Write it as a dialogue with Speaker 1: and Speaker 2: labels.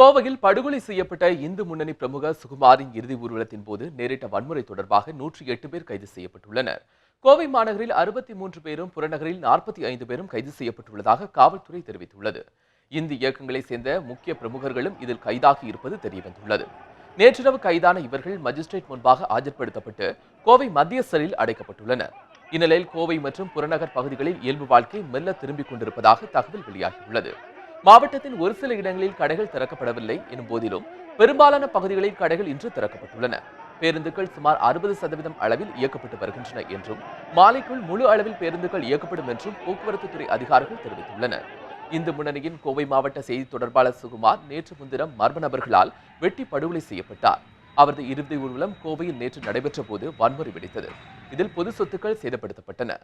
Speaker 1: கோவையில் படுகொலை செய்யப்பட்ட இந்து முன்னணி பிரமுகர் சுகுமாரின் இறுதி ஊர்வலத்தின் போது நேரிட்ட வன்முறை தொடர்பாக 108 பேர் கைது செய்யப்பட்டுள்ளனர். கோவை மாநகரில் 63 பேரும், புறநகரில் 45 பேரும் கைது செய்யப்பட்டுள்ளதாக காவல்துறை தெரிவித்துள்ளது. இந்து இயக்கங்களைச் சேர்ந்த முக்கிய பிரமுகர்களும் இதில் கைதாகி இருப்பது தெரியவந்துள்ளது. நேற்றிரவு கைதான இவர்கள் மஜிஸ்ட்ரேட் முன்பாக ஆஜர்படுத்தப்பட்டு கோவை மத்திய சிறையில் அடைக்கப்பட்டுள்ளனர். இந்நிலையில் கோவை மற்றும் புறநகர் பகுதிகளில் இயல்பு வாழ்க்கை மெல்ல திரும்பிக் கொண்டிருப்பதாக தகவல் வெளியாகியுள்ளது. மாவட்டத்தின் ஒரு சில இடங்களில் கடைகள் திறக்கப்படவில்லை எனும் போதிலும் பெரும்பாலான பகுதிகளில் கடைகள் இன்று திறக்கப்பட்டுள்ளன. பேருந்துகள் சுமார் 60% அளவில் இயக்கப்பட்டு வருகின்றன என்றும் மாலைக்குள் முழு அளவில் பேருந்துகள் இயக்கப்படும் என்றும் போக்குவரத்து துறை அதிகாரிகள் தெரிவித்துள்ளனர். இந்து முன்னணியின் கோவை மாவட்ட செய்தி தொடர்பாளர் சுகுமார் நேற்று முன்தினம் மர்ம நபர்களால் வெட்டி படுகொலை செய்யப்பட்டார். அவரது இறுதி ஊர்வலம் கோவையில் நேற்று நடைபெற்ற போது வன்முறை வெடித்தது. இதில் பொது சொத்துக்கள் சேதப்படுத்தப்பட்டன.